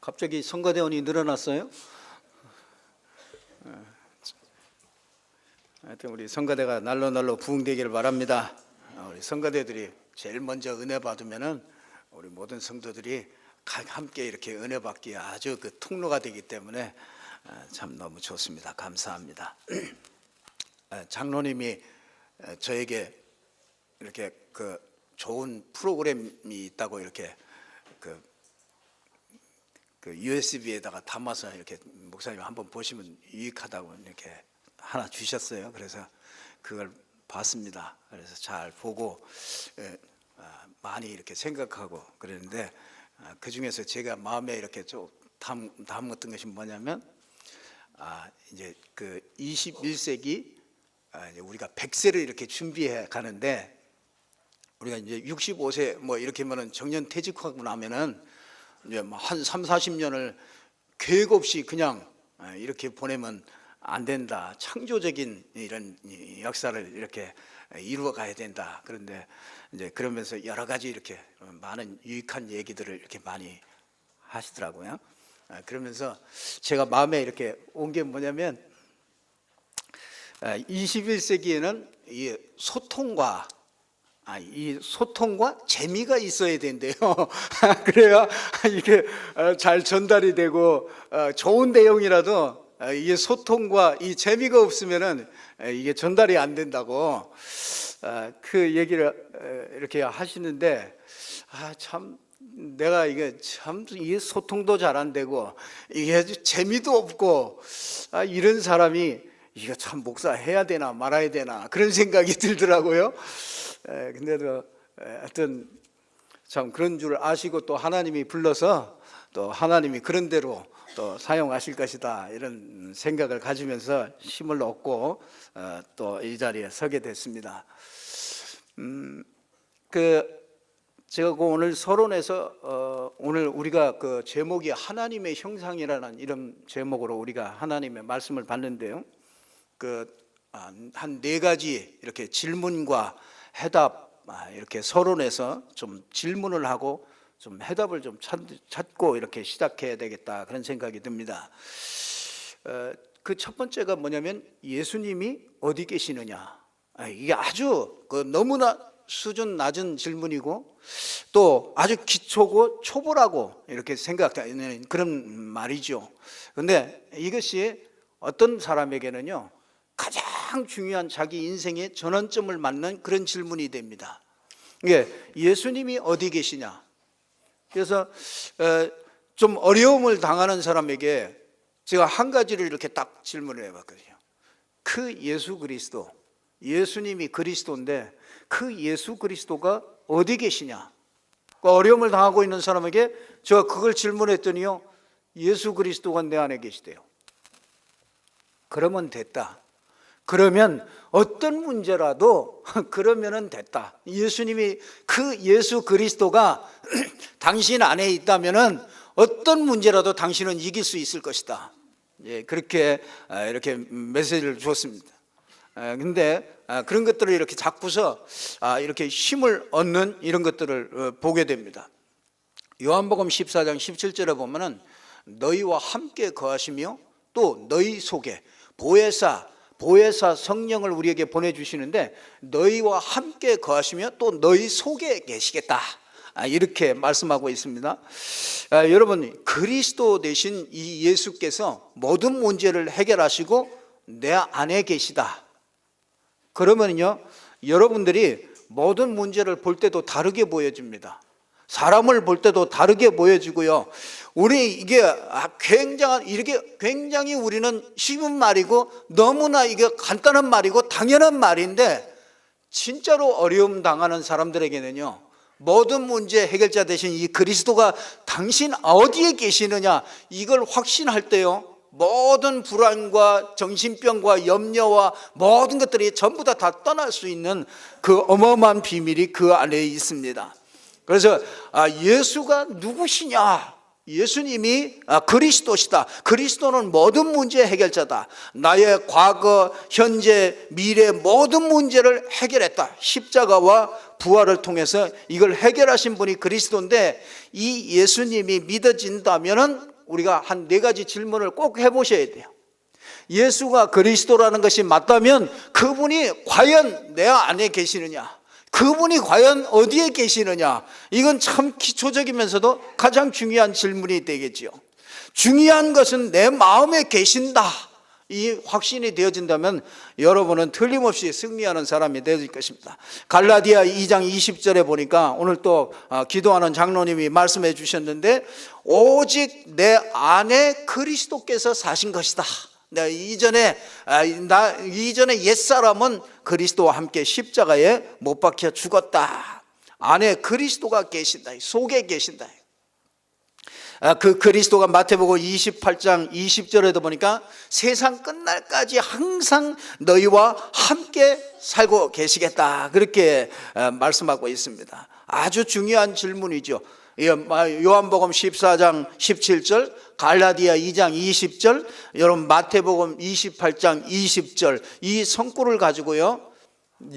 갑자기 성가대원이 늘어났어요. 하여튼 우리 성가대가 날로 부흥되기를 바랍니다. 우리 성가대들이 제일 먼저 은혜 받으면은 우리 모든 성도들이 함께 이렇게 은혜 받기에 아주 그 통로가 되기 때문에 참 너무 좋습니다. 감사합니다. 장로님이 저에게 이렇게 그 좋은 프로그램이 있다고 이렇게 그 USB에다가 담아서 이렇게 목사님 한번 보시면 유익하다고 이렇게 하나 주셨어요. 그래서 그걸 봤습니다. 그래서 잘 보고 많이 이렇게 생각하고 그랬는데 그 중에서 제가 마음에 이렇게 좀 담았던 것이 뭐냐면 이제 그 21세기 이제 우리가 100세를 이렇게 준비해 가는데 우리가 이제 65세 뭐 이렇게 하면은 정년 퇴직하고 나면은 이제 한 3, 40년을 계획 없이 그냥 이렇게 보내면 안 된다. 창조적인 이런 역사를 이렇게 이루어 가야 된다. 그런데 이제 그러면서 여러 가지 이렇게 많은 유익한 얘기들을 이렇게 많이 하시더라고요. 그러면서 제가 마음에 이렇게 온 게 뭐냐면 21세기에는 이 소통과 재미가 있어야 된대요. 그래야 이게 잘 전달이 되고 좋은 내용이라도 이게 소통과 이 재미가 없으면은 이게 전달이 안 된다고 그 얘기를 이렇게 하시는데 참 내가 이게 참 이게 소통도 잘 안 되고 이게 재미도 없고 이런 사람이 이거 참 목사 해야 되나 말아야 되나 그런 생각이 들더라고요. 근데도 하여튼 참 그런 줄 아시고 또 하나님이 불러서 또 하나님이 그런 대로 또 사용하실 것이다 이런 생각을 가지면서 힘을 얻고 또 이 자리에 서게 됐습니다. 제가 오늘 서론에서 오늘 우리가 그 제목이 하나님의 형상이라는 이런 제목으로 우리가 하나님의 말씀을 봤는데요. 한 네 가지 이렇게 질문과 해답 이렇게 서론에서 좀 질문을 하고 좀 해답을 좀 찾고 이렇게 시작해야 되겠다 그런 생각이 듭니다. 그 첫 번째가 뭐냐면 예수님이 어디 계시느냐. 이게 아주 너무나 수준 낮은 질문이고 또 아주 기초고 초보라고 이렇게 생각되는 그런 말이죠. 그런데 이것이 어떤 사람에게는요 가장 중요한 자기 인생의 전환점을 맞는 그런 질문이 됩니다. 이게 예수님이 어디 계시냐. 그래서 좀 어려움을 당하는 사람에게 제가 한 가지를 이렇게 딱 질문을 해봤거든요. 그 예수 그리스도, 예수님이 그리스도인데 그 예수 그리스도가 어디 계시냐. 어려움을 당하고 있는 사람에게 제가 그걸 질문했더니요 예수 그리스도가 내 안에 계시대요. 그러면 됐다. 그러면 어떤 문제라도 그러면은 됐다. 예수님이 그 예수 그리스도가 당신 안에 있다면은 어떤 문제라도 당신은 이길 수 있을 것이다. 예, 그렇게 이렇게 메시지를 줬습니다. 근데 그런 것들을 이렇게 잡고서 이렇게 힘을 얻는 이런 것들을 보게 됩니다. 요한복음 14장 17절에 보면은 너희와 함께 거하시며 또 너희 속에 보혜사 성령을 우리에게 보내주시는데 너희와 함께 거하시며 또 너희 속에 계시겠다 이렇게 말씀하고 있습니다. 여러분 그리스도 되신 이 예수께서 모든 문제를 해결하시고 내 안에 계시다. 그러면요 여러분들이 모든 문제를 볼 때도 다르게 보여집니다. 사람을 볼 때도 다르게 보여지고요. 우리 이게 굉장히 우리는 쉬운 말이고 너무나 이게 간단한 말이고 당연한 말인데 진짜로 어려움 당하는 사람들에게는요 모든 문제 해결자 되신 이 그리스도가 당신 어디에 계시느냐 이걸 확신할 때요 모든 불안과 정신병과 염려와 모든 것들이 전부 다 떠날 수 있는 그 어마어마한 비밀이 그 안에 있습니다. 그래서 예수가 누구시냐? 예수님이 그리스도시다. 그리스도는 모든 문제 해결자다. 나의 과거, 현재, 미래 모든 문제를 해결했다. 십자가와 부활을 통해서 이걸 해결하신 분이 그리스도인데 이 예수님이 믿어진다면은 우리가 한 4가지 질문을 꼭 해보셔야 돼요. 예수가 그리스도라는 것이 맞다면 그분이 과연 내 안에 계시느냐, 그분이 과연 어디에 계시느냐, 이건 참 기초적이면서도 가장 중요한 질문이 되겠지요. 중요한 것은 내 마음에 계신다, 이 확신이 되어진다면 여러분은 틀림없이 승리하는 사람이 되어질 것입니다. 갈라디아 2장 20절에 보니까 오늘 또 기도하는 장로님이 말씀해 주셨는데, 오직 내 안에 그리스도께서 사신 것이다. 이전에 옛사람은 그리스도와 함께 십자가에 못 박혀 죽었다. 안에 그리스도가 계신다, 속에 계신다. 그 그리스도가 마태복음 28장 20절에도 보니까 세상 끝날까지 항상 너희와 함께 살고 계시겠다, 그렇게 말씀하고 있습니다. 아주 중요한 질문이죠. 요한복음 14장 17절, 갈라디아 2장 20절, 여러분 마태복음 28장 20절, 이 성구를 가지고요,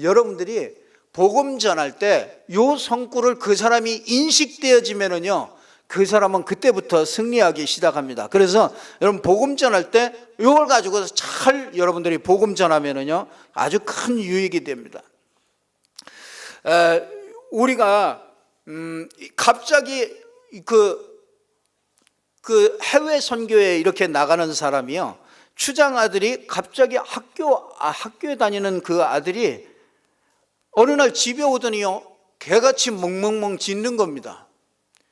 여러분들이 복음 전할 때 요 성구를 그 사람이 인식되어지면은요, 그 사람은 그때부터 승리하기 시작합니다. 그래서 여러분 복음 전할 때 이걸 가지고 잘 여러분들이 복음 전하면은요, 아주 큰 유익이 됩니다. 우리가 갑자기 그 해외 선교에 이렇게 나가는 사람이요, 추장 아들이 갑자기 학교에 다니는 그 아들이 어느 날 집에 오더니요, 개같이 멍멍멍 짖는 겁니다.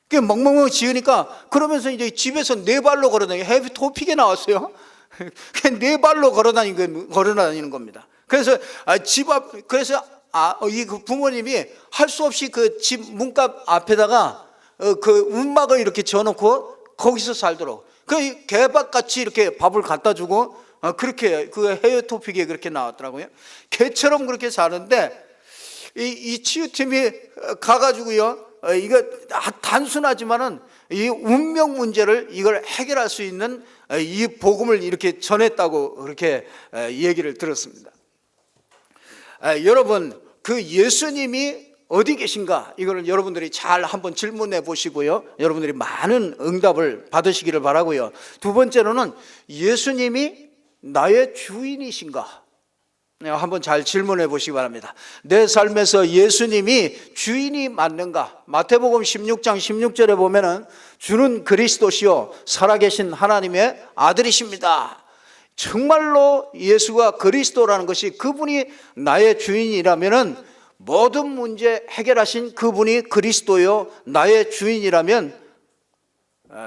멍멍멍 지으니까, 그러면서 이제 집에서 4발로 걸어다니고, 해외 토픽에 나왔어요. 그냥 4발로 걸어다니는 겁니다. 그래서 이 부모님이 할 수 없이 그 집 문갑 앞에다가 그 움막을 이렇게 지어놓고 거기서 살도록, 그 개밥같이 이렇게 밥을 갖다 주고, 그렇게 그 해외 토픽에 그렇게 나왔더라고요. 개처럼 그렇게 사는데, 이 치유팀이 가가지고요, 이거 단순하지만은 이 운명 문제를 이걸 해결할 수 있는 이 복음을 이렇게 전했다고 그렇게 얘기를 들었습니다. 여러분, 그 예수님이 어디 계신가, 이걸 여러분들이 잘 한번 질문해 보시고요, 여러분들이 많은 응답을 받으시기를 바라고요. 두 번째로는 예수님이 나의 주인이신가, 한번 잘 질문해 보시기 바랍니다. 내 삶에서 예수님이 주인이 맞는가? 마태복음 16장 16절에 보면은 주는 그리스도시요 살아계신 하나님의 아들이십니다. 정말로 예수가 그리스도라는 것이, 그분이 나의 주인이라면은, 모든 문제 해결하신 그분이 그리스도요 나의 주인이라면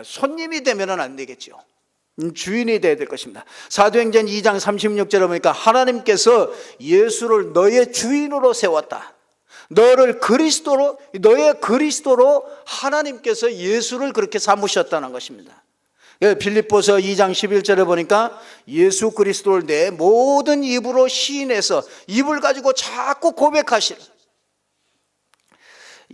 손님이 되면은 안 되겠죠. 주인이 되어야 될 것입니다. 사도행전 2장 36절에 보니까 하나님께서 예수를 너의 주인으로 세웠다. 너의 그리스도로 하나님께서 예수를 그렇게 삼으셨다는 것입니다. 빌립보서 2장 11절에 보니까 예수 그리스도를 내 모든 입으로 시인해서, 입을 가지고 자꾸 고백하시는,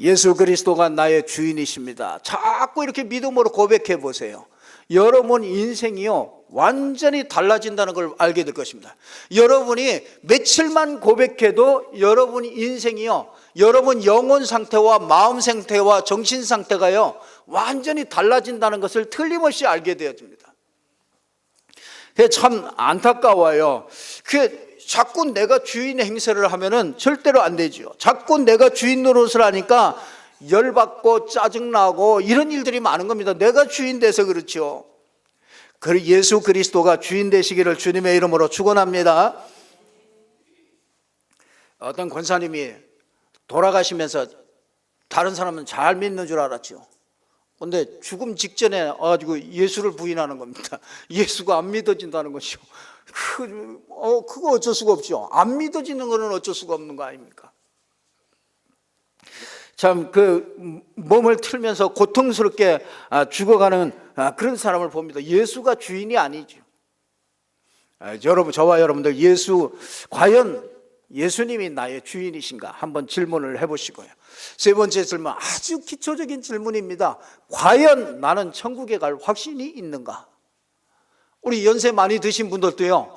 예수 그리스도가 나의 주인이십니다. 자꾸 이렇게 믿음으로 고백해 보세요. 여러분 인생이요 완전히 달라진다는 걸 알게 될 것입니다. 여러분이 며칠만 고백해도 여러분 인생이요, 여러분 영혼 상태와 마음 상태와 정신 상태가요 완전히 달라진다는 것을 틀림없이 알게 되어집니다. 그게 참 안타까워요. 그게 자꾸 내가 주인 행세를 하면은 절대로 안 되죠. 자꾸 내가 주인 노릇을 하니까 열받고 짜증나고 이런 일들이 많은 겁니다. 내가 주인 돼서 그렇죠. 예수 그리스도가 주인 되시기를 주님의 이름으로 축원합니다. 어떤 권사님이 돌아가시면서 다른 사람은 잘 믿는 줄 알았죠. 그런데 죽음 직전에 와가지고 예수를 부인하는 겁니다. 예수가 안 믿어진다는 것이요. 그거 어쩔 수가 없죠. 안 믿어지는 거는 어쩔 수가 없는 거 아닙니까? 참 그 몸을 틀면서 고통스럽게 죽어가는 그런 사람을 봅니다. 예수가 주인이 아니죠. 여러분, 저와 여러분들, 과연 예수님이 나의 주인이신가 한번 질문을 해보시고요. 세 번째 질문, 아주 기초적인 질문입니다. 과연 나는 천국에 갈 확신이 있는가? 우리 연세 많이 드신 분들도요,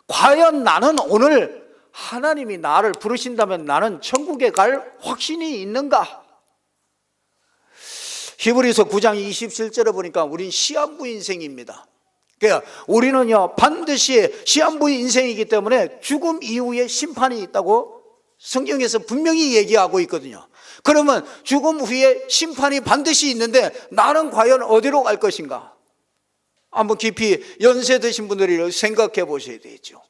과연 나는 오늘 하나님이 나를 부르신다면 나는 천국에 갈 확신이 있는가? 히브리서 9장 27절에 보니까 우린 시한부 인생입니다. 그러니까 우리는요 반드시 시한부 인생이기 때문에 죽음 이후에 심판이 있다고 성경에서 분명히 얘기하고 있거든요. 그러면 죽음 후에 심판이 반드시 있는데 나는 과연 어디로 갈 것인가? 한번 깊이 연세 드신 분들이 생각해 보셔야 되죠.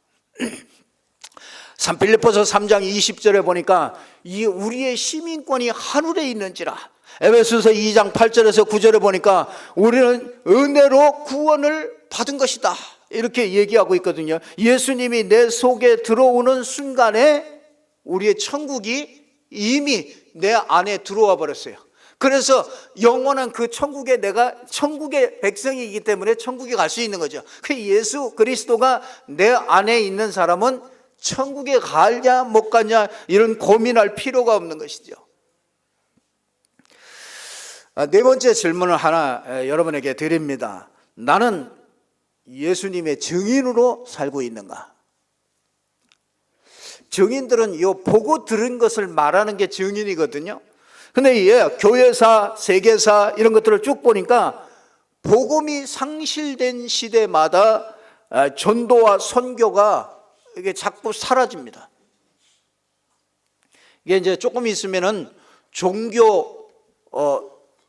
빌립보서 3장 20절에 보니까 이 우리의 시민권이 하늘에 있는지라. 에베소서 2장 8절에서 9절에 보니까 우리는 은혜로 구원을 받은 것이다 이렇게 얘기하고 있거든요. 예수님이 내 속에 들어오는 순간에 우리의 천국이 이미 내 안에 들어와 버렸어요. 그래서 영원한 그 천국에 내가 천국의 백성이기 때문에 천국에 갈 수 있는 거죠. 그 예수 그리스도가 내 안에 있는 사람은 천국에 가냐 못 가냐 이런 고민할 필요가 없는 것이죠. 네 번째 질문을 하나 여러분에게 드립니다. 나는 예수님의 증인으로 살고 있는가? 증인들은 이 보고 들은 것을 말하는 게 증인이거든요. 근데 교회사, 세계사 이런 것들을 쭉 보니까 복음이 상실된 시대마다 전도와 선교가 이게 자꾸 사라집니다. 이게 이제 조금 있으면은 종교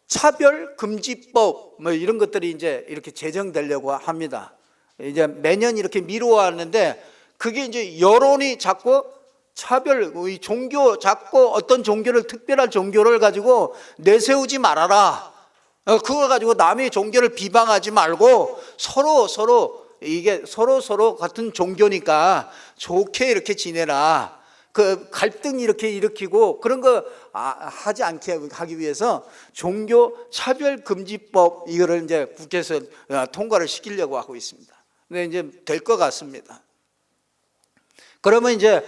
차별 금지법 뭐 이런 것들이 이제 이렇게 제정되려고 합니다. 이제 매년 이렇게 미루어왔는데 그게 이제 여론이 자꾸 차별, 이 종교 자꾸 어떤 종교를 특별한 종교를 가지고 내세우지 말아라. 그걸 가지고 남의 종교를 비방하지 말고 서로 이게 서로 같은 종교니까 좋게 이렇게 지내라. 그 갈등 이렇게 일으키고 그런 거 하지 않게 하기 위해서 종교 차별 금지법 이거를 이제 국회에서 통과를 시키려고 하고 있습니다. 근데 이제 될 것 같습니다. 그러면 이제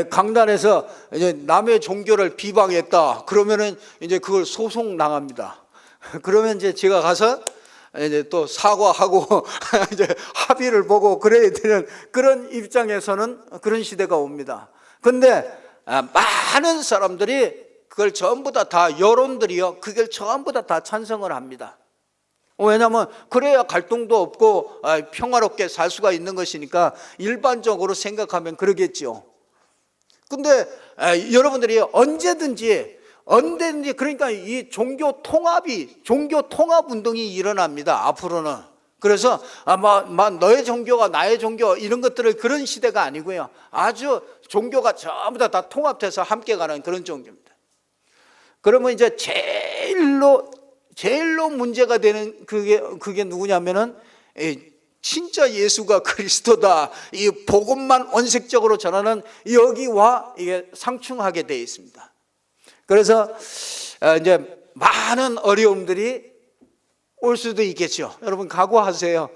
강단에서 이제 남의 종교를 비방했다. 그러면은 이제 그걸 소송 나갑니다. 그러면 이제 제가 가서 이제 또 사과하고 이제 합의를 보고 그래야 되는 그런 입장에서는 그런 시대가 옵니다. 근데 많은 사람들이 그걸 전부 다 여론들이요. 그걸 전부 다 찬성을 합니다. 왜냐하면 그래야 갈등도 없고 평화롭게 살 수가 있는 것이니까 일반적으로 생각하면 그러겠죠. 근데 여러분들이 언제든지 그러니까 이 종교 통합 운동이 일어납니다. 앞으로는. 그래서 너의 종교가 나의 종교 이런 것들을 그런 시대가 아니고요. 아주 종교가 전부 다 통합돼서 함께 가는 그런 종교입니다. 그러면 이제 제일로 문제가 되는 그게 누구냐면은 진짜 예수가 그리스도다. 이 복음만 원색적으로 전하는 여기와 이게 상충하게 되어 있습니다. 그래서 이제 많은 어려움들이 올 수도 있겠죠. 여러분 각오하세요.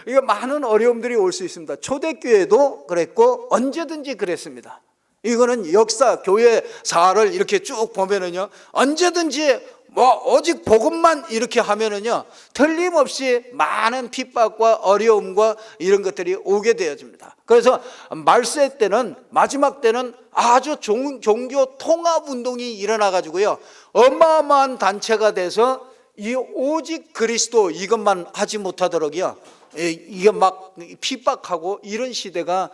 이게 많은 어려움들이 올 수 있습니다. 초대교회도 그랬고 언제든지 그랬습니다. 이거는 역사 교회사를 이렇게 쭉 보면은요, 언제든지 오직 복음만 이렇게 하면은요, 틀림없이 많은 핍박과 어려움과 이런 것들이 오게 되어집니다. 그래서 말세 때는, 마지막 때는 아주 종교 통합 운동이 일어나 가지고요, 어마어마한 단체가 돼서 이 오직 그리스도 이것만 하지 못하도록요, 이게 막 핍박하고 이런 시대가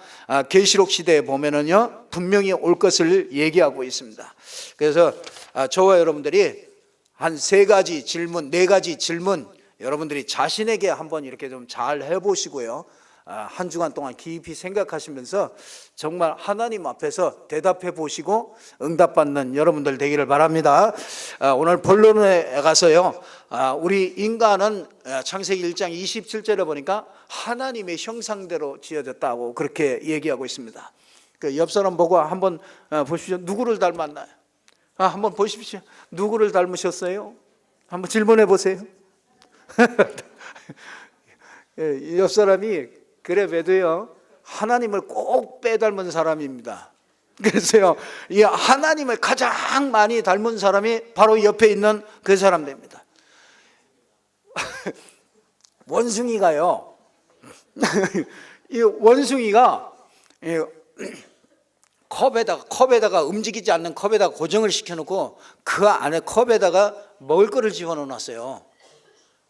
계시록 시대에 보면은요 분명히 올 것을 얘기하고 있습니다. 그래서 저와 여러분들이 한 네 가지 질문 여러분들이 자신에게 한번 이렇게 좀 잘 해보시고요, 한 주간 동안 깊이 생각하시면서 정말 하나님 앞에서 대답해 보시고 응답받는 여러분들 되기를 바랍니다. 오늘 본론에 가서요, 우리 인간은 창세기 1장 27절에 보니까 하나님의 형상대로 지어졌다고 그렇게 얘기하고 있습니다. 그 옆 사람 보고 한번 보십시오. 누구를 닮았나요? 한번 보십시오. 누구를 닮으셨어요? 한번 질문해 보세요. 옆 사람이 그래 봬도요, 하나님을 꼭 빼닮은 사람입니다. 그래서요, 이 하나님을 가장 많이 닮은 사람이 바로 옆에 있는 그 사람 됩니다. 원숭이가요, 이 원숭이가 컵에다가 움직이지 않는 컵에다가 고정을 시켜놓고 그 안에 컵에다가 먹을 거를 집어넣어 놨어요.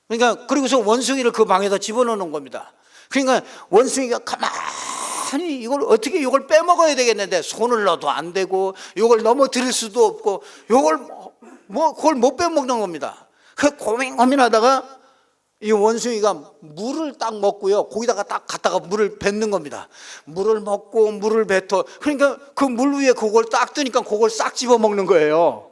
그러니까 그리고서 원숭이를 그 방에다 집어넣어 놓은 겁니다. 그러니까 원숭이가 가만히 이걸 빼먹어야 되겠는데 손을 넣어도 안 되고 이걸 넘어뜨릴 수도 없고 그걸 못 빼먹는 겁니다. 그 고민하다가 이 원숭이가 물을 딱 먹고요, 거기다가 딱 갖다가 물을 뱉는 겁니다. 물을 먹고 물을 뱉어. 그러니까 그 물 위에 그걸 딱 뜨니까 그걸 싹 집어먹는 거예요.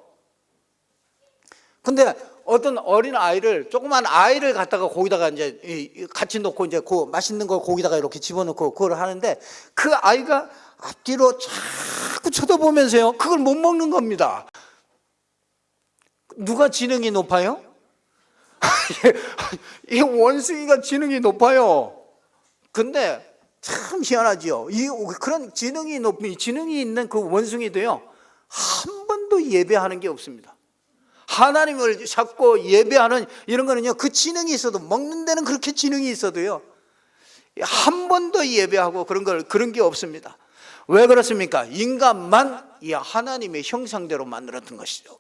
근데 어떤 어린 아이를, 조그만 아이를 갖다가 거기다가 이제 같이 놓고 이제 그 맛있는 걸 거기다가 이렇게 집어넣고 그걸 하는데 그 아이가 앞뒤로 자꾸 쳐다보면서요, 그걸 못 먹는 겁니다. 누가 지능이 높아요? 이 원숭이가 지능이 높아요. 근데 참 희한하지요. 그런 지능이 있는 그 원숭이도요, 한 번도 예배하는 게 없습니다. 하나님을 찾고 예배하는 이런 거는요, 그 지능이 있어도, 먹는 데는 그렇게 지능이 있어도요, 한 번도 예배하고 그런 게 없습니다. 왜 그렇습니까? 인간만 이 하나님의 형상대로 만들었던 것이죠.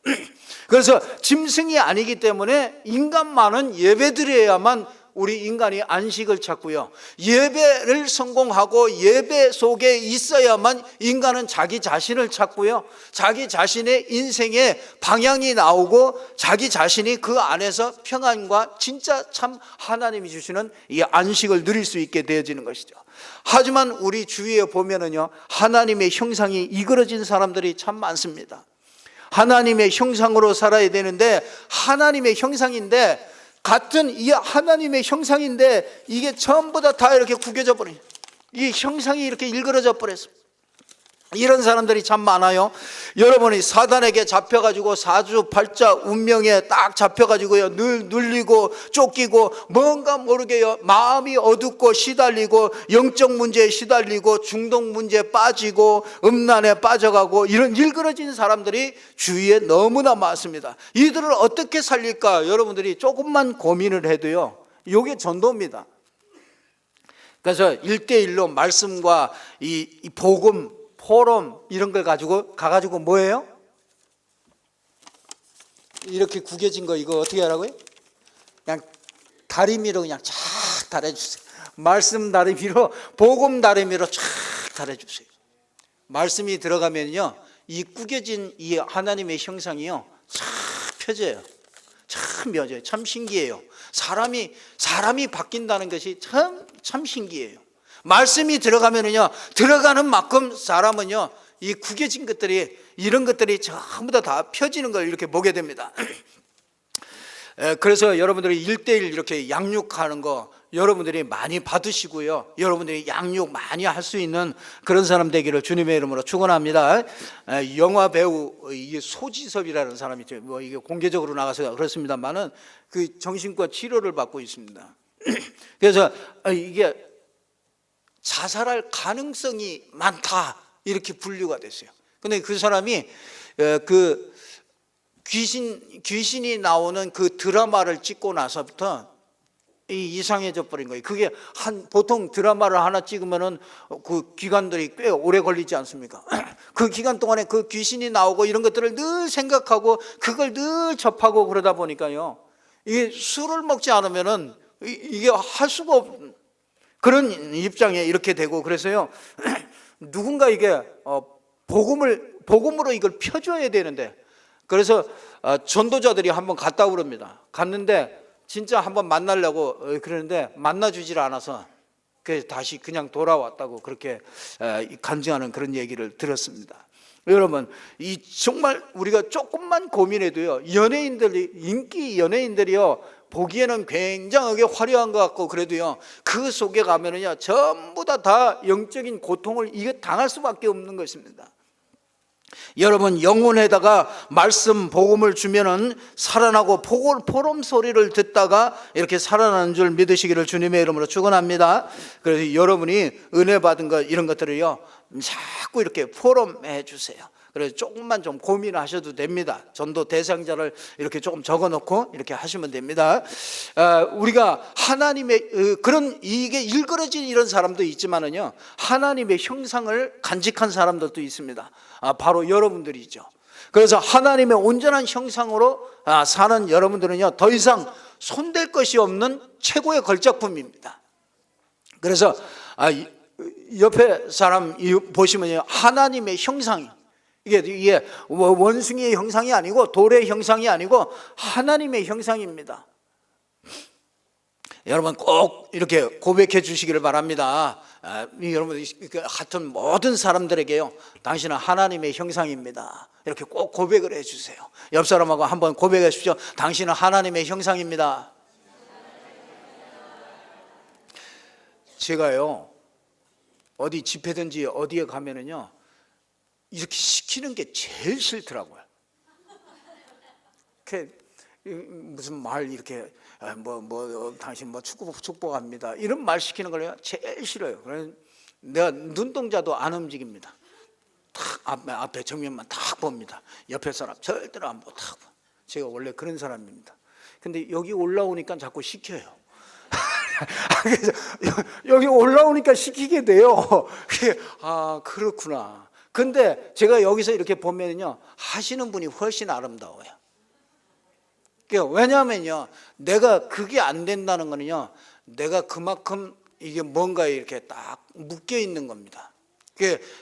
그래서 짐승이 아니기 때문에 인간만은 예배드려야만 우리 인간이 안식을 찾고요, 예배를 성공하고 예배 속에 있어야만 인간은 자기 자신을 찾고요, 자기 자신의 인생의 방향이 나오고 자기 자신이 그 안에서 평안과 진짜 참 하나님이 주시는 이 안식을 누릴 수 있게 되어지는 것이죠. 하지만 우리 주위에 보면은요, 하나님의 형상이 이그러진 사람들이 참 많습니다. 하나님의 형상으로 살아야 되는데, 하나님의 형상인데, 같은 이 하나님의 형상인데 이게 전부 다 이렇게 구겨져 버린, 이 형상이 이렇게 일그러져 버렸습니다. 이런 사람들이 참 많아요. 여러분이 사단에게 잡혀가지고 사주팔자 운명에 딱 잡혀가지고요, 늘 눌리고 쫓기고 뭔가 모르게요, 마음이 어둡고 시달리고 영적 문제에 시달리고 중독 문제에 빠지고 음란에 빠져가고 이런 일그러진 사람들이 주위에 너무나 많습니다. 이들을 어떻게 살릴까 여러분들이 조금만 고민을 해도요, 이게 전도입니다. 그래서 1대1로 말씀과 이 복음, 포럼 이런 걸 가가지고 뭐예요? 이렇게 구겨진 거 이거 어떻게 하라고요? 그냥 다리미로 그냥 쫙 달아주세요. 말씀 다리미로, 복음 다리미로 쫙 달아주세요. 말씀이 들어가면요, 이 구겨진 이 하나님의 형상이요, 쫙 펴져요. 참 펴져요. 참 신기해요. 사람이 바뀐다는 것이 참 신기해요. 말씀이 들어가면은요, 들어가는 만큼 사람은요, 이 구겨진 것들이, 이런 것들이 전부 다 펴지는 걸 이렇게 보게 됩니다. 그래서 여러분들이 1대1 이렇게 양육하는 거 여러분들이 많이 받으시고요, 여러분들이 양육 많이 할 수 있는 그런 사람 되기를 주님의 이름으로 축원합니다. 영화 배우 이게 소지섭이라는 사람이 뭐 이게 공개적으로 나가서 그렇습니다만은 그 정신과 치료를 받고 있습니다. 그래서 이게 자살할 가능성이 많다 이렇게 분류가 됐어요. 근데 그 사람이 그 귀신이 나오는 그 드라마를 찍고 나서부터 이상해져 버린 거예요. 그게 보통 드라마를 하나 찍으면은 그 기간들이 꽤 오래 걸리지 않습니까? 그 기간 동안에 그 귀신이 나오고 이런 것들을 늘 생각하고 그걸 늘 접하고 그러다 보니까요, 이게 술을 먹지 않으면은 이게 할 수가 없는 그런 입장에 이렇게 되고, 그래서요, 누군가 이게 복음으로 이걸 펴줘야 되는데, 그래서 전도자들이 한번 갔다 그럽니다. 갔는데 진짜 한번 만나려고 그러는데 만나주질 않아서 그래서 다시 그냥 돌아왔다고 그렇게 간증하는 그런 얘기를 들었습니다. 여러분, 이 정말 우리가 조금만 고민해도요, 인기 연예인들이요, 보기에는 굉장하게 화려한 것 같고 그래도요, 그 속에 가면은요, 전부 다 영적인 고통을 당할 수밖에 없는 것입니다. 여러분, 영혼에다가 말씀 복음을 주면은 살아나고 포럼 소리를 듣다가 이렇게 살아나는 줄 믿으시기를 주님의 이름으로 축원합니다. 그래서 여러분이 은혜 받은 것 이런 것들을요, 자꾸 이렇게 포럼해 주세요. 그래서 조금만 좀 고민하셔도 됩니다. 전도 대상자를 이렇게 조금 적어놓고 이렇게 하시면 됩니다. 우리가 하나님의 그런 이게 일그러진 이런 사람도 있지만은요, 하나님의 형상을 간직한 사람들도 있습니다. 바로 여러분들이죠. 그래서 하나님의 온전한 형상으로 사는 여러분들은요, 더 이상 손댈 것이 없는 최고의 걸작품입니다. 그래서 옆에 사람 보시면요, 하나님의 형상이, 이게 원숭이의 형상이 아니고 돌의 형상이 아니고 하나님의 형상입니다. 여러분 꼭 이렇게 고백해 주시기를 바랍니다. 여러분 같은 모든 사람들에게요, 당신은 하나님의 형상입니다. 이렇게 꼭 고백을 해 주세요. 옆 사람하고 한번 고백해 주십시오. 당신은 하나님의 형상입니다. 제가요, 어디 집회든지 어디에 가면은요, 이렇게 시키는 게 제일 싫더라고요. 무슨 말 이렇게 당신 축복합니다, 이런 말 시키는 걸 제일 싫어요. 그래서 내가 눈동자도 안 움직입니다. 탁 앞에 정면만 탁 봅니다. 옆에 사람 절대로 안 보고 탁. 제가 원래 그런 사람입니다. 근데 여기 올라오니까 자꾸 시켜요. 그래서 여기 올라오니까 시키게 돼요. 그렇구나. 근데 제가 여기서 이렇게 보면요, 하시는 분이 훨씬 아름다워요. 왜냐하면요, 내가 그게 안 된다는 거는요, 내가 그만큼 이게 뭔가에 이렇게 딱 묶여 있는 겁니다.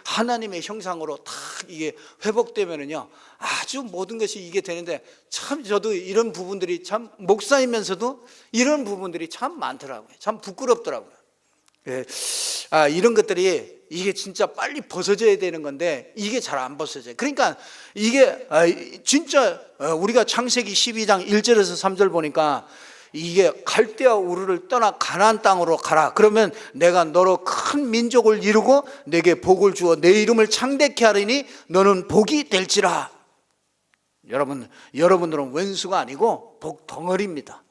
하나님의 형상으로 딱 이게 회복되면은요, 아주 모든 것이 이게 되는데, 참 저도 이런 부분들이 참 목사이면서도 이런 부분들이 참 많더라고요. 참 부끄럽더라고요. 이런 것들이 이게 진짜 빨리 벗어져야 되는 건데 이게 잘 안 벗어져요. 그러니까 이게 진짜 우리가 창세기 12장 1절에서 3절 보니까 이게 갈대아 우르를 떠나 가나안 땅으로 가라. 그러면 내가 너로 큰 민족을 이루고 내게 복을 주어 내 이름을 창대케 하리니 너는 복이 될지라. 여러분들은 왼수가 아니고 복덩어리입니다.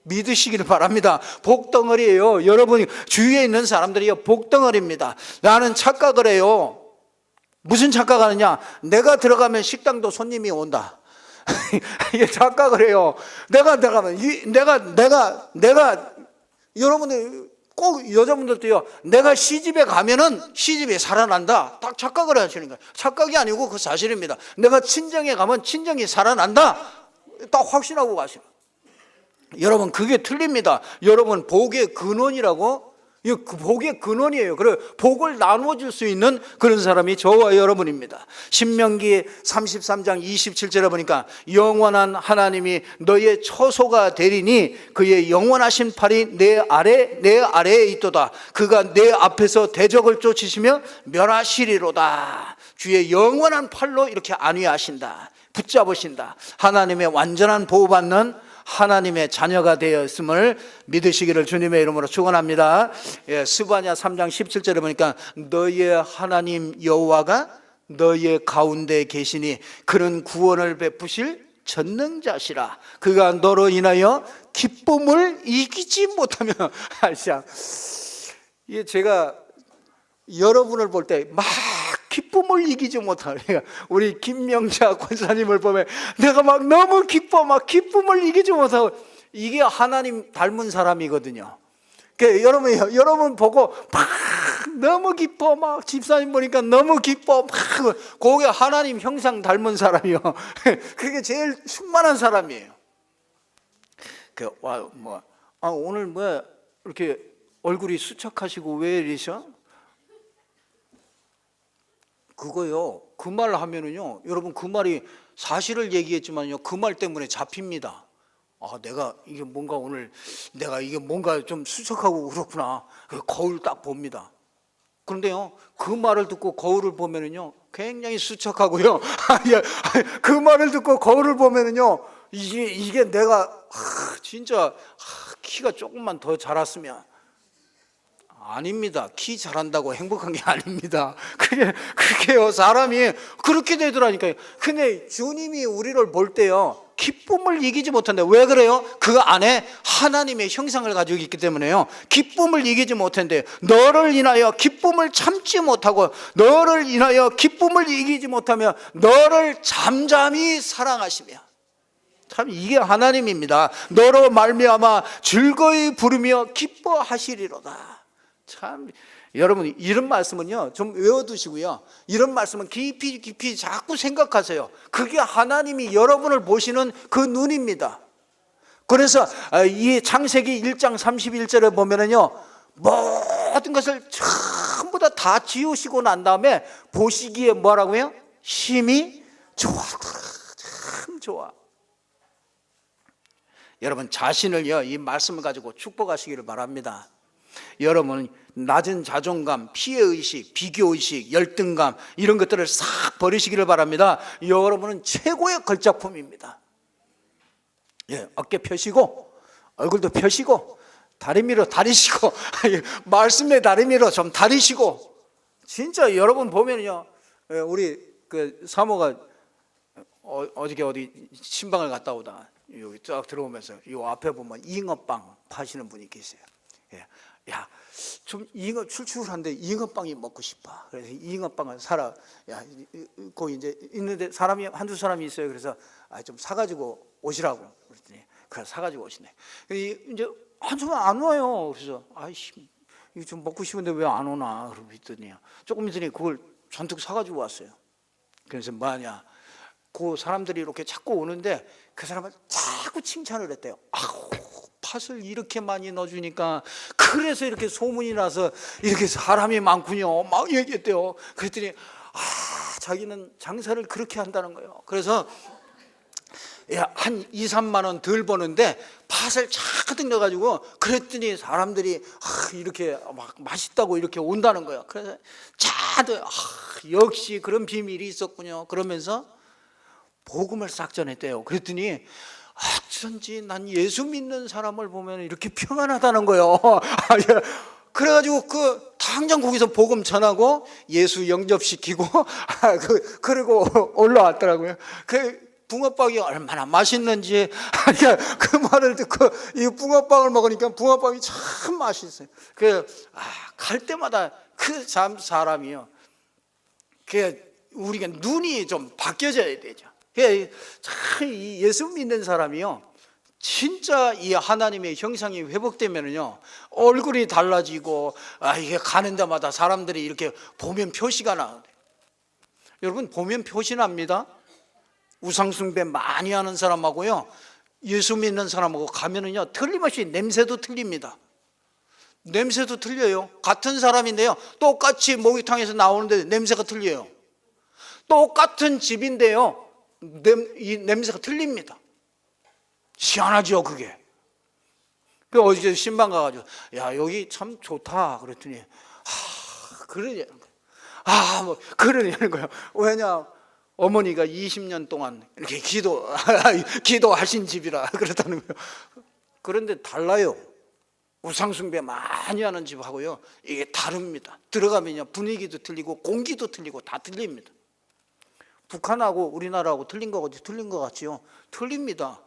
믿으시기를 바랍니다. 복덩어리예요. 여러분 주위에 있는 사람들이요, 복덩어리입니다. 나는 착각을 해요. 무슨 착각을 하느냐? 내가 들어가면 식당도 손님이 온다. 이게 착각을 해요. 내가 여러분들 꼭 여자분들도요, 내가 시집에 가면은 시집이 살아난다. 딱 착각을 하시는 거예요. 착각이 아니고 그 사실입니다. 내가 친정에 가면 친정이 살아난다. 딱 확신하고 가시는 거예요. 여러분 그게 틀립니다. 여러분 복의 근원이라고, 이 복의 근원이에요. 그래, 복을 나눠줄 수 있는 그런 사람이 저와 여러분입니다. 신명기 33장 27절에 보니까 영원한 하나님이 너의 처소가 되리니 그의 영원하신 팔이 내 아래에 있도다. 그가 내 앞에서 대적을 쫓으시며 멸하시리로다. 주의 영원한 팔로 이렇게 안위하신다, 붙잡으신다. 하나님의 완전한 보호받는 하나님의 자녀가 되었음을 믿으시기를 주님의 이름으로 축원합니다. 스바냐 3장 17절에 보니까 너의 하나님 여호와가 너의 가운데 계시니 그는 구원을 베푸실 전능자시라. 그가 너로 인하여 기쁨을 이기지 못하며 이게 제가 여러분을 볼 때 막 기쁨을 이기지 못하는, 우리 김명자 권사님을 보면 내가 막 너무 기뻐, 막 기쁨을 이기지 못하고, 이게 하나님 닮은 사람이거든요. 그러니까 여러분 보고 막 너무 기뻐, 막 집사님 보니까 너무 기뻐, 막 그게 하나님 형상 닮은 사람이요. 그게 제일 충만한 사람이에요. 오늘 뭐 이렇게 얼굴이 수척하시고 왜 이러셔? 그거요, 그 말 하면은요, 여러분 그 말이 사실을 얘기했지만요, 그 말 때문에 잡힙니다. 내가 이게 뭔가 좀 수척하고 그렇구나. 거울 딱 봅니다. 그런데요, 그 말을 듣고 거울을 보면은요, 굉장히 수척하고요. 그 말을 듣고 거울을 보면은요, 이게 내가 진짜 키가 조금만 더 자랐으면. 아닙니다. 키 잘한다고 행복한 게 아닙니다. 그게요, 사람이 그렇게 되더라니까요. 근데 주님이 우리를 볼 때요, 기쁨을 이기지 못한다. 왜 그래요? 그 안에 하나님의 형상을 가지고 있기 때문에요, 기쁨을 이기지 못한대요. 너를 인하여 기쁨을 참지 못하고, 너를 인하여 기쁨을 이기지 못하며 너를 잠잠히 사랑하시며. 참 이게 하나님입니다. 너로 말미암아 즐거이 부르며 기뻐하시리로다. 참, 여러분 이런 말씀은요 좀 외워두시고요. 이런 말씀은 깊이 자꾸 생각하세요. 그게 하나님이 여러분을 보시는 그 눈입니다. 그래서 이 창세기 1장 31절에 보면은요, 모든 것을 전부 다 지우시고 난 다음에 보시기에 뭐라고요? 심히 좋았더라. 참 좋아. 여러분 자신을요 이 말씀을 가지고 축복하시기를 바랍니다. 여러분 낮은 자존감, 피해의식, 비교의식, 열등감 이런 것들을 싹 버리시기를 바랍니다. 여러분은 최고의 걸작품입니다. 예, 어깨 펴시고 얼굴도 펴시고 다리 밀어 다리시고 말씀의 다리 밀어 좀 다리시고. 진짜 여러분 보면요, 우리 그 사모가 어저께 어디 신방을 갔다 오다 여기 쫙 들어오면서 이 앞에 보면 잉어빵 파시는 분이 계세요. 예. 야, 좀 잉어 출출한데 잉어빵이 먹고 싶어. 그래서 잉어빵을 사라. 야, 거기 이제 있는데 사람이 한두 사람이 있어요. 그래서 좀 사가지고 오시라고 그랬더니 그래 사가지고 오시네. 이제 한숨 안 와요. 그래서 아이씨, 이거 좀 먹고 싶은데 왜 안 오나 그러고 있더니 조금 있더니 그걸 잔뜩 사가지고 왔어요. 그래서 뭐하냐? 그 사람들이 이렇게 자꾸 오는데 그 사람을 자꾸 칭찬을 했대요. 아우, 팥을 이렇게 많이 넣어주니까 그래서 이렇게 소문이 나서 이렇게 사람이 많군요 막 얘기했대요. 그랬더니 자기는 장사를 그렇게 한다는 거예요. 그래서 한 2, 3만 원 덜 버는데 팥을 가득 넣어가지고 그랬더니 사람들이 이렇게 막 맛있다고 이렇게 온다는 거예요. 그래서 다들 역시 그런 비밀이 있었군요. 그러면서 복음을 싹 전했대요. 그랬더니 어쩐지 난 예수 믿는 사람을 보면 이렇게 평안하다는 거예요. 그래가지고 당장 거기서 복음 전하고 예수 영접시키고 그리고 올라왔더라고요. 그 붕어빵이 얼마나 맛있는지 그 말을 듣고 이 붕어빵을 먹으니까 붕어빵이 참 맛있어요. 갈 때마다 그 사람이요, 우리가 눈이 좀 바뀌어져야 되죠. 이 예수 믿는 사람이요, 진짜 이 하나님의 형상이 회복되면요 얼굴이 달라지고 이게 가는 데마다 사람들이 이렇게 보면 표시가 나요. 여러분 보면 표시 납니다. 우상숭배 많이 하는 사람하고요 예수 믿는 사람하고 가면은요 틀림없이 냄새도 틀립니다. 냄새도 틀려요. 같은 사람인데요 똑같이 목욕탕에서 나오는데 냄새가 틀려요. 똑같은 집인데요 이 냄새가 틀립니다. 희한하죠 그게. 어제 신방 가가지고 야 여기 참 좋다 그랬더니 그러냐는 거예요. 왜냐, 어머니가 20년 동안 이렇게 기도하신 집이라 그렇다는 거예요. 그런데 달라요. 우상숭배 많이 하는 집하고요 이게 다릅니다. 들어가면요 분위기도 틀리고 공기도 틀리고 다 틀립니다. 북한하고 우리나라하고 틀린 것 같지요? 틀립니다.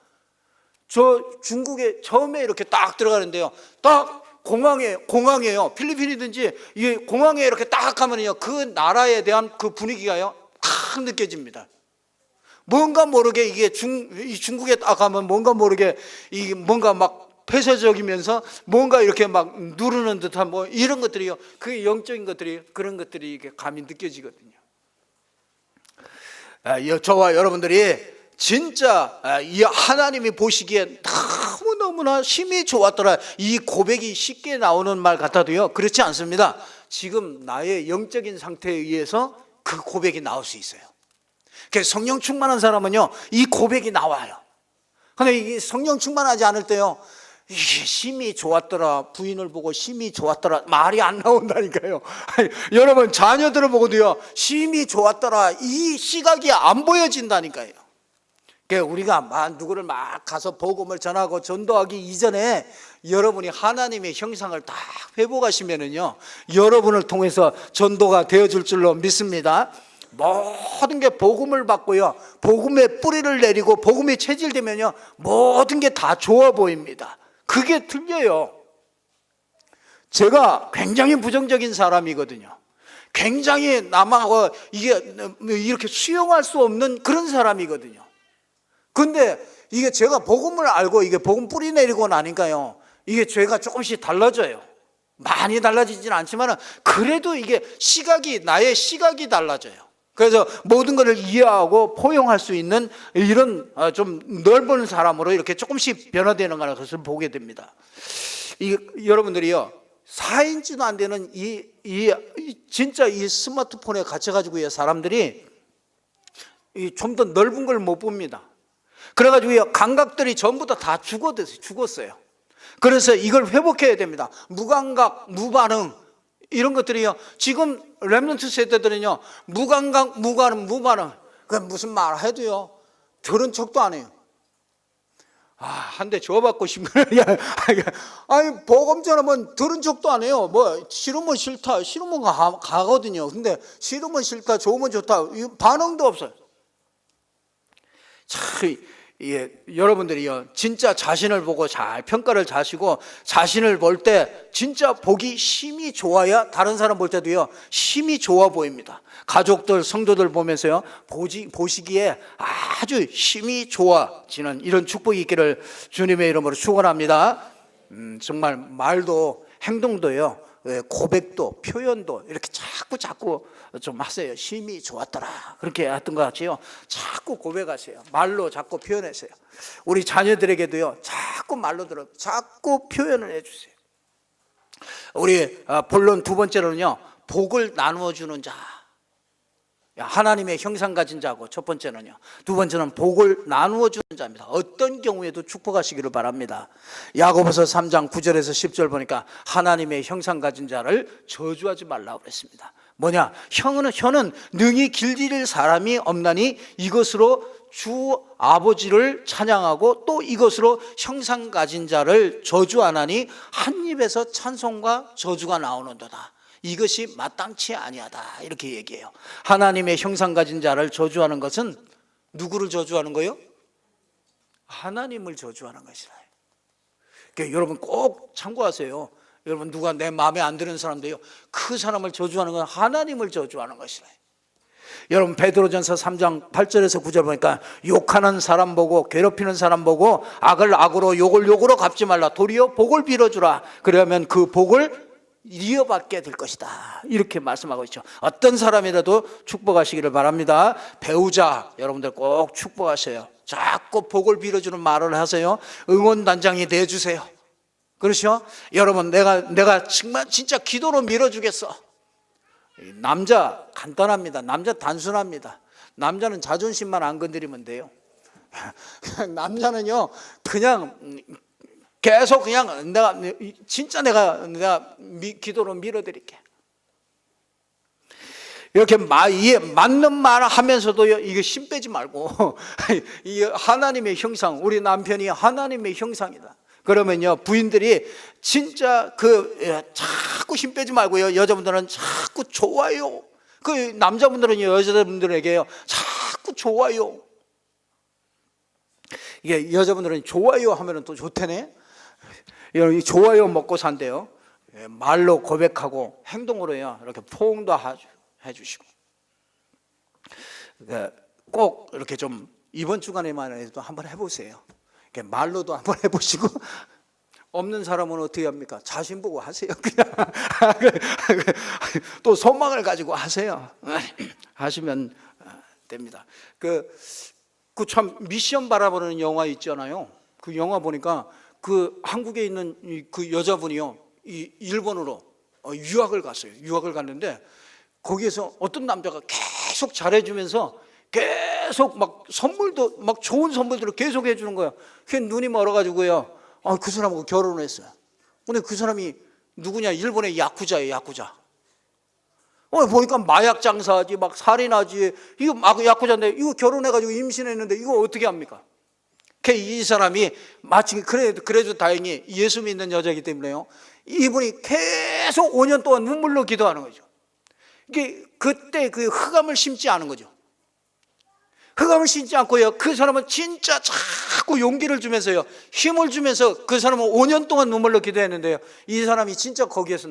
저 중국에 처음에 이렇게 딱 들어가는데요 딱 공항이에요. 필리핀이든지 이 공항에 이렇게 딱 가면요 그 나라에 대한 그 분위기가요 딱 느껴집니다. 뭔가 모르게 이게 중국에 딱 가면 뭔가 모르게 이게 뭔가 막 폐쇄적이면서 뭔가 이렇게 막 누르는 듯한 뭐 이런 것들이요, 그 영적인 것들이, 그런 것들이 이게 감이 느껴지거든요. 저와 여러분들이 진짜 이 하나님이 보시기에 너무나 힘이 좋았더라, 이 고백이 쉽게 나오는 말 같아도요 그렇지 않습니다. 지금 나의 영적인 상태에 의해서 그 고백이 나올 수 있어요. 그래서 성령 충만한 사람은요 이 고백이 나와요. 근데 이게 성령 충만하지 않을 때요 이게 심히 좋았더라, 부인을 보고 심히 좋았더라 말이 안 나온다니까요. 여러분 자녀들을 보고도요 심히 좋았더라 이 시각이 안 보여진다니까요. 그러니까 우리가 누구를 막 가서 복음을 전하고 전도하기 이전에 여러분이 하나님의 형상을 딱 회복하시면은요 여러분을 통해서 전도가 되어줄 줄로 믿습니다. 모든 게 복음을 받고요 복음의 뿌리를 내리고 복음이 체질되면요 모든 게 다 좋아 보입니다. 그게 틀려요. 제가 굉장히 부정적인 사람이거든요. 굉장히 남하고 이게 이렇게 수용할 수 없는 그런 사람이거든요. 근데 이게 제가 복음을 알고 이게 복음 뿌리 내리고 나니까요 이게 죄가 조금씩 달라져요. 많이 달라지진 않지만 그래도 이게 나의 시각이 달라져요. 그래서 모든 것을 이해하고 포용할 수 있는 이런 좀 넓은 사람으로 이렇게 조금씩 변화되는 것을 보게 됩니다. 여러분들이요, 4인치도 안 되는 진짜 이 스마트폰에 갇혀가지고 사람들이 좀 더 넓은 걸 못 봅니다. 그래가지고 감각들이 전부 다 죽었어요. 그래서 이걸 회복해야 됩니다. 무감각, 무반응 이런 것들이요, 지금 렘넌트 세대들은요, 무감각, 무반응 그 무슨 말 해도요 들은 척도 안 해요. 한 대 줘받고 싶네. 아니 복음 전하면 들은 척도 안 해요. 뭐 싫으면 싫다, 싫으면 가거든요. 근데 싫으면 싫다, 좋으면 좋다, 반응도 없어요. 참, 여러분들이요, 진짜 자신을 보고 잘 평가를 자시고, 자신을 볼 때 진짜 보기 힘이 좋아야 다른 사람 볼 때도요 힘이 좋아 보입니다. 가족들, 성도들 보면서요 보시기에 아주 힘이 좋아지는 이런 축복이 있기를 주님의 이름으로 축원합니다. 정말 말도 행동도요, 고백도 표현도 이렇게 자꾸 좀 하세요. 힘이 좋았더라 그렇게 했던 것 같지요. 자꾸 고백하세요. 말로 자꾸 표현하세요. 우리 자녀들에게도요 자꾸 말로 자꾸 표현을 해주세요. 우리 본론 두 번째로는요, 복을 나누어 주는 자, 하나님의 형상 가진 자고, 첫 번째는요, 두 번째는 복을 나누어 주는 자입니다. 어떤 경우에도 축복하시기를 바랍니다. 야고보서 3장 9절에서 10절 보니까 하나님의 형상 가진 자를 저주하지 말라고 그랬습니다. 뭐냐? 혀는 능히 길들일 사람이 없나니 이것으로 주 아버지를 찬양하고 또 이것으로 형상 가진 자를 저주하나니 한 입에서 찬송과 저주가 나오는도다. 이것이 마땅치 아니하다 이렇게 얘기해요. 하나님의 형상 가진 자를 저주하는 것은 누구를 저주하는 거예요? 하나님을 저주하는 것이다. 그러니까 여러분 꼭 참고하세요. 여러분 누가 내 마음에 안 드는 사람도요, 그 사람을 저주하는 건 하나님을 저주하는 것이다. 여러분 베드로전서 3장 8절에서 9절 보니까 욕하는 사람 보고 괴롭히는 사람 보고 악을 악으로 욕을 욕으로 갚지 말라. 도리어 복을 빌어주라. 그러면 그 복을 이어받게 될 것이다 이렇게 말씀하고 있죠. 어떤 사람이라도 축복하시기를 바랍니다. 배우자 여러분들 꼭 축복하세요. 자꾸 복을 빌어주는 말을 하세요. 응원단장이 돼주세요. 그렇죠? 여러분 내가 정말 진짜 기도로 밀어주겠어. 남자 간단합니다. 남자 단순합니다. 남자는 자존심만 안 건드리면 돼요. 남자는요 그냥 계속 그냥 내가 기도로 밀어드릴게. 이렇게 맞는 말 하면서도요, 이게 힘 빼지 말고, 이 하나님의 형상, 우리 남편이 하나님의 형상이다. 그러면요, 부인들이 진짜 자꾸 힘 빼지 말고요, 여자분들은 자꾸 좋아요. 그 남자분들은요, 여자분들에게요, 자꾸 좋아요. 이게 여자분들은 좋아요 하면은 또 좋다네. 여러분 좋아요 먹고 산대요. 말로 고백하고 행동으로요 이렇게 포옹도 해주시고, 꼭 이렇게 좀 이번 주간에만 해도 한번 해보세요. 말로도 한번 해보시고, 없는 사람은 어떻게 합니까? 자신 보고 하세요. 그냥 또 소망을 가지고 하세요. 하시면 됩니다. 참 미션 바라보는 영화 있잖아요. 그 영화 보니까 그 한국에 있는 그 여자분이요, 이 일본으로 유학을 갔어요. 유학을 갔는데 거기에서 어떤 남자가 계속 잘해주면서 계속 막 선물도 막 좋은 선물들을 계속 해주는 거예요. 그 눈이 멀어가지고요, 그 사람하고 결혼을 했어요. 근데 그 사람이 누구냐? 일본의 야쿠자예요. 야쿠자. 보니까 마약 장사하지, 막 살인하지. 이거 막 야쿠자인데 이거 결혼해가지고 임신했는데 이거 어떻게 합니까? 이 사람이 마치 그래도 다행히 예수 믿는 여자이기 때문에요, 이분이 계속 5년 동안 눈물로 기도하는 거죠. 이게 그때 그 흑암을 심지 않은 거죠. 흑암을 심지 않고요, 그 사람은 진짜 자꾸 용기를 주면서요, 힘을 주면서 그 사람은 5년 동안 눈물로 기도했는데요, 이 사람이 진짜 거기에서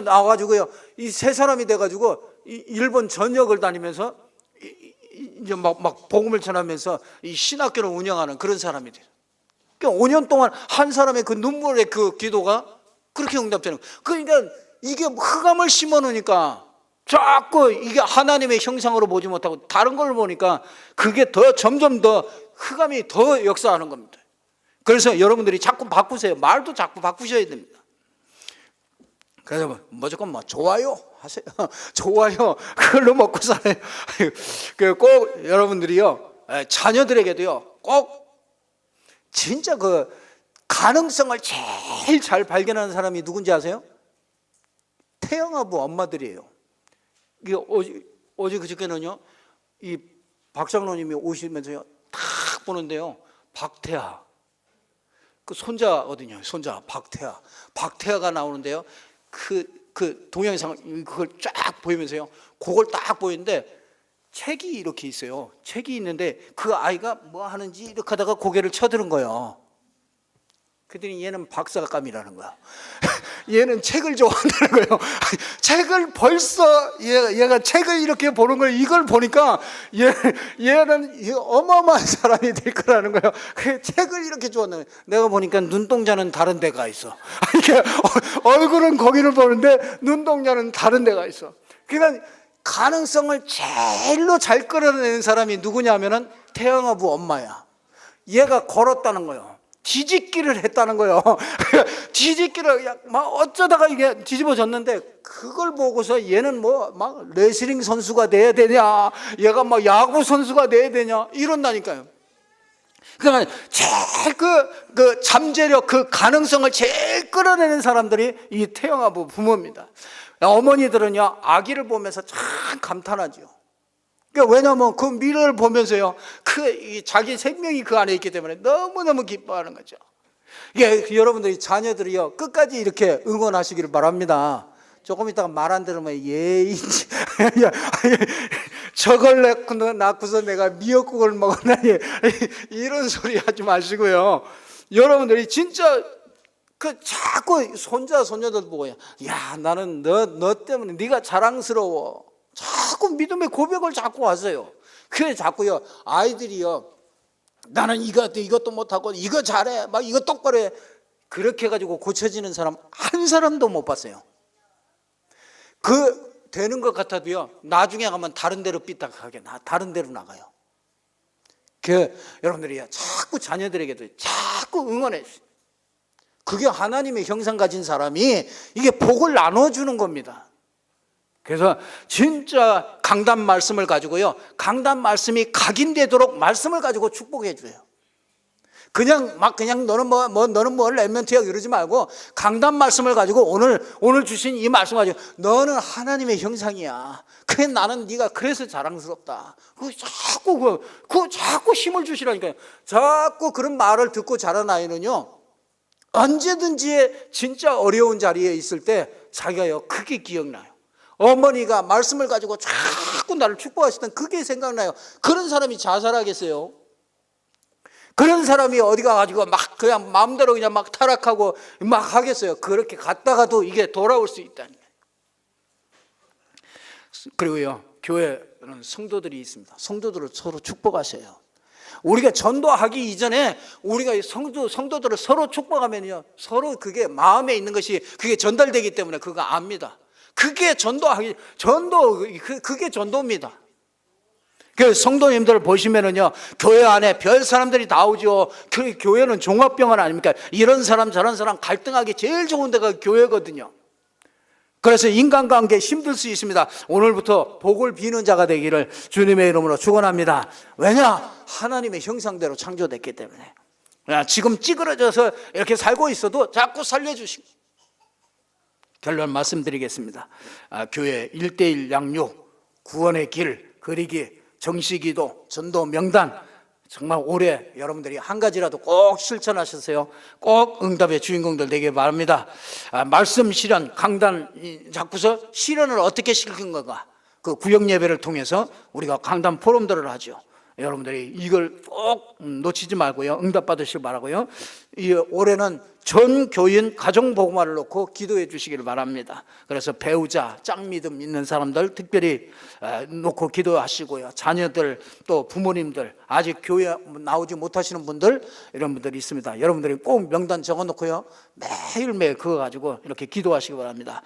나와가지고요, 이 세 사람이 돼가지고 일본 전역을 다니면서 이제 막 복음을 전하면서 이 신학교를 운영하는 그런 사람이 돼요. 그러니까 5년 동안 한 사람의 그 눈물의 그 기도가 그렇게 응답되는 거예요. 그러니까 이게 흑암을 심어 놓으니까 자꾸 이게 하나님의 형상으로 보지 못하고 다른 걸 보니까 그게 더 점점 더 흑암이 더 역사하는 겁니다. 그래서 여러분들이 자꾸 바꾸세요. 말도 자꾸 바꾸셔야 됩니다. 그래서 무조건 뭐 좋아요 하세요. 좋아요 그걸로 먹고 살아요. 꼭 여러분들이요, 자녀들에게도요, 꼭 진짜 그 가능성을 제일 잘 발견하는 사람이 누군지 아세요? 태영아부 엄마들이에요. 이게 어제 그저께는요, 이 박장로님이 오시면서요 탁 보는데요, 박태아, 그 손자 어디냐, 손자 박태아가 나오는데요, 그 동영상 그걸 쫙 보이면서요, 그걸 딱 보이는데 책이 이렇게 있어요. 책이 있는데 그 아이가 뭐 하는지 이렇게 하다가 고개를 쳐드는 거예요. 그랬더니 얘는 박사감이라는 거야. 얘는 책을 좋아한다는 거예요. 책을 벌써 얘가 책을 이렇게 보는 걸, 이걸 보니까 얘는 어마어마한 사람이 될 거라는 거예요. 그 책을 이렇게 좋아하는 거예요. 내가 보니까 눈동자는 다른 데가 있어. 이게 얼굴은 거기를 보는데 눈동자는 다른 데가 있어. 그러니까 가능성을 제일로 잘 끌어내는 사람이 누구냐면은 태영아부 엄마야. 얘가 걸었다는 거예요. 뒤집기를 했다는 거예요. 뒤집기를 막 어쩌다가 이게 뒤집어졌는데, 그걸 보고서 얘는 뭐 막 레슬링 선수가 돼야 되냐, 얘가 막 야구 선수가 돼야 되냐 이런다니까요. 그러니까 제일 그 잠재력, 그 가능성을 제일 끌어내는 사람들이 이 태영아부 부모입니다. 어머니들은요, 아기를 보면서 참 감탄하죠. 그러니까 왜냐하면 그 미래를 보면서요, 자기 생명이 그 안에 있기 때문에 너무너무 기뻐하는 거죠. 이게 여러분들이 자녀들이요, 끝까지 이렇게 응원하시기를 바랍니다. 조금 있다가 말 안 들으면 예인지 저걸 낳고서 내가 미역국을 먹었나, 이런 소리 하지 마시고요. 여러분들이 진짜 자꾸 손자들 보고, 야, 나는 너 때문에 네가 자랑스러워, 자꾸 믿음의 고백을 자꾸 하세요. 그래 자꾸요, 아이들이요, 나는 이것도 못하고 이거 잘해, 막 이거 똑바로 해, 그렇게 해가지고 고쳐지는 사람 한 사람도 못 봤어요. 그 되는 것 같아도요, 나중에 가면 다른 데로 삐딱하게 다른 데로 나가요. 여러분들이 자꾸 자녀들에게도 자꾸 응원해 주세요. 그게 하나님의 형상 가진 사람이 이게 복을 나눠주는 겁니다. 그래서 진짜 강단 말씀을 가지고요, 강단 말씀이 각인되도록 말씀을 가지고 축복해 줘요. 그냥 너는 너는 뭘 랩런트야 이러지 말고, 강단 말씀을 가지고 오늘 주신 이 말씀 가지고, 너는 하나님의 형상이야. 그래 나는 네가 그래서 자랑스럽다. 자꾸 힘을 주시라니까요. 자꾸 그런 말을 듣고 자란 아이는요, 언제든지 진짜 어려운 자리에 있을 때 자기가요 크게 기억나요. 어머니가 말씀을 가지고 자꾸 나를 축복하시던 그게 생각나요. 그런 사람이 자살하겠어요? 그런 사람이 어디 가가지고 막 그냥 마음대로 그냥 막 타락하고 막 하겠어요? 그렇게 갔다가도 이게 돌아올 수 있다는 거예요. 그리고요, 교회는 성도들이 있습니다. 성도들을 서로 축복하셔요. 우리가 전도하기 이전에 우리가 성도들을 서로 축복하면요, 서로 그게 마음에 있는 것이 그게 전달되기 때문에 그거 압니다. 그게 그게 전도입니다. 그 성도님들 보시면은요, 교회 안에 별 사람들이 나오죠. 그 교회는 종합병원 아닙니까? 이런 사람 저런 사람 갈등하기 제일 좋은 데가 교회거든요. 그래서 인간관계 힘들 수 있습니다. 오늘부터 복을 비는 자가 되기를 주님의 이름으로 축원합니다. 왜냐? 하나님의 형상대로 창조됐기 때문에. 지금 찌그러져서 이렇게 살고 있어도 자꾸 살려주시고. 결론 말씀드리겠습니다. 교회 1:1 양육, 구원의 길, 그리기, 정시기도, 전도 명단, 정말 올해 여러분들이 한 가지라도 꼭 실천하셨어요. 꼭 응답의 주인공들 되길 바랍니다. 말씀 실현, 강단 잡고서 실현을 어떻게 시킨 건가, 그 구역 예배를 통해서 우리가 강단 포럼들을 하죠. 여러분들이 이걸 꼭 놓치지 말고요, 응답 받으시길 바라고요. 이 올해는 전 교인 가정복음화를 놓고 기도해 주시기를 바랍니다. 그래서 배우자, 짝믿음 있는 사람들 특별히 놓고 기도하시고요. 자녀들, 또 부모님들, 아직 교회 나오지 못하시는 분들, 이런 분들이 있습니다. 여러분들이 꼭 명단 적어놓고요, 매일매일 그거 가지고 이렇게 기도하시기 바랍니다.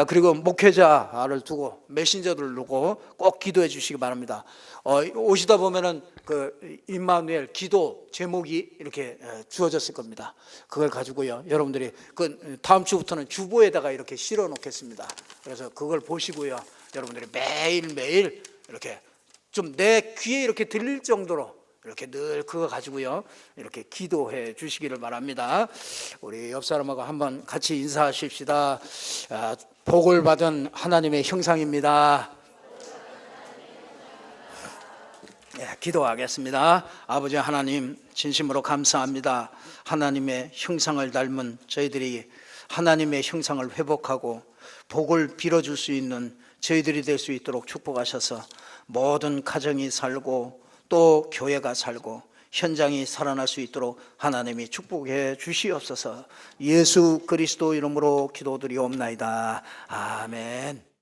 그리고 목회자를 두고, 메신저들을 두고 꼭 기도해 주시기 바랍니다. 오시다 보면은 그 임마누엘 기도 제목이 이렇게 주어졌을 겁니다. 그걸 가지고요, 여러분들이 그 다음 주부터는 주보에다가 이렇게 실어 놓겠습니다. 그래서 그걸 보시고요, 여러분들이 매일매일 이렇게 좀 내 귀에 이렇게 들릴 정도로 이렇게 늘 그거 가지고요, 이렇게 기도해 주시기를 바랍니다. 우리 옆 사람하고 한번 같이 인사하십시다. 복을 받은 하나님의 형상입니다. 기도하겠습니다. 아버지 하나님, 진심으로 감사합니다. 하나님의 형상을 닮은 저희들이 하나님의 형상을 회복하고 복을 빌어줄 수 있는 저희들이 될 수 있도록 축복하셔서 모든 가정이 살고 또 교회가 살고 현장이 살아날 수 있도록 하나님이 축복해 주시옵소서. 예수 그리스도 이름으로 기도드리옵나이다. 아멘.